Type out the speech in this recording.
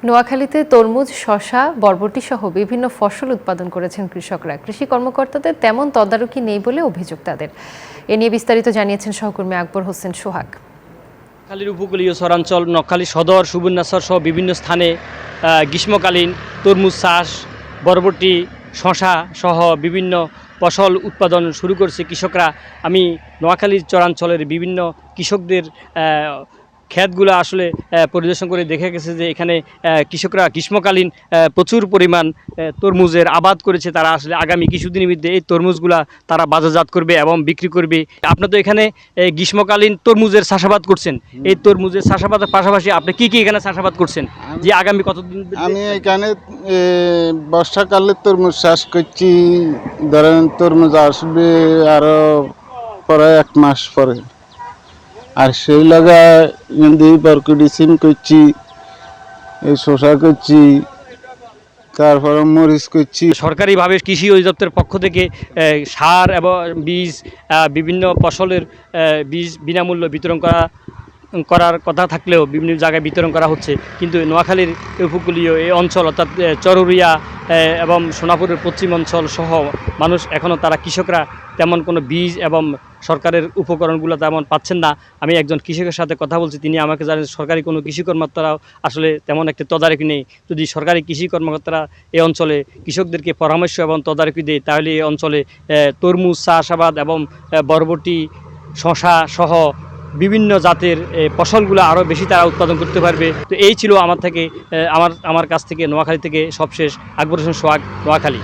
নোয়াখালীতে তরমুজ, শসা, বরবটি সহ বিভিন্ন ফসল উৎপাদন করেছেন কৃষকরা। কৃষি কর্মকর্তাদের তেমন তদারকি নেই বলে অভিযোগ তাদের। এ নিয়ে বিস্তারিত জানিয়েছেন সহকর্মী আকবর হোসেন সোহাগ। নোয়াখালীর উপকূলীয় শহরাঞ্চল নোয়াখালী সদর, সুবর্ণাচর সহ বিভিন্ন স্থানে গ্রীষ্মকালীন তরমুজ চাষ, বরবটি, শসা সহ বিভিন্ন ফসল উৎপাদন শুরু করছে কৃষকরা। আমি নোয়াখালীর চরাঞ্চলের বিভিন্ন কৃষকদের ক্ষেতগুলো আসলে পরিদর্শন করে দেখা গেছে যে এখানে কৃষকরা গ্রীষ্মকালীন প্রচুর পরিমাণ তরমুজের আবাদ করেছে। তারা আসলে আগামী কিছুদিনের মধ্যে এই তরমুজগুলা তারা বাজারজাত করবে এবং বিক্রি করবে। আপনি তো এখানে গ্রীষ্মকালীন তরমুজের চাষাবাদ করছেন, এই তরমুজের চাষাবাদের পাশাপাশি আপনি কি কি এখানে চাষাবাদ করছেন যে আগামী কতদিন? আমি এখানে বর্ষাকালে তরমুজ চাষ করছি। ধরেন তরমুজ আসবে আরো পরে 1 মাস পরে। আর সেই লাগায় বরকুটি সিম করছি, এই শসা করছি, তারপরে মরিচ করছি। সরকারিভাবে কৃষি অধিদপ্তরের পক্ষ থেকে সার এবং বীজ, বিভিন্ন ফসলের বীজ বিনামূল্যে বিতরণ করার কথা থাকলেও বিভিন্ন জায়গায় বিতরণ করা হচ্ছে, কিন্তু নোয়াখালীর উপকূলীয় এই অঞ্চল অর্থাৎ চরুরিয়া এবং সোনাপুরের পশ্চিম অঞ্চল সহ মানুষ এখনও তারা কৃষকরা তেমন কোনো বীজ এবং সরকারের উপকরণগুলো তেমন পাচ্ছেন না। আমি একজন কৃষকের সাথে কথা বলছি, তিনি আমাকে জানেন সরকারি কোনো কৃষি কর্মকর্তারাও আসলে তেমন একটা তদারকি নেই। যদি সরকারি কৃষি কর্মকর্তারা এই অঞ্চলে কৃষকদেরকে পরামর্শ এবং তদারকি দেয়, তাহলে এই অঞ্চলে তরমুজ চাষাবাদ এবং বরবটি, শসা সহ বিভিন্ন জাতের ফসলগুলো আরও বেশি তারা উৎপাদন করতে পারবে। তো এই ছিল আমার কাছ থেকে নোয়াখালী থেকে সবশেষ আকবর হোসেন সোহাগ, নোয়াখালী।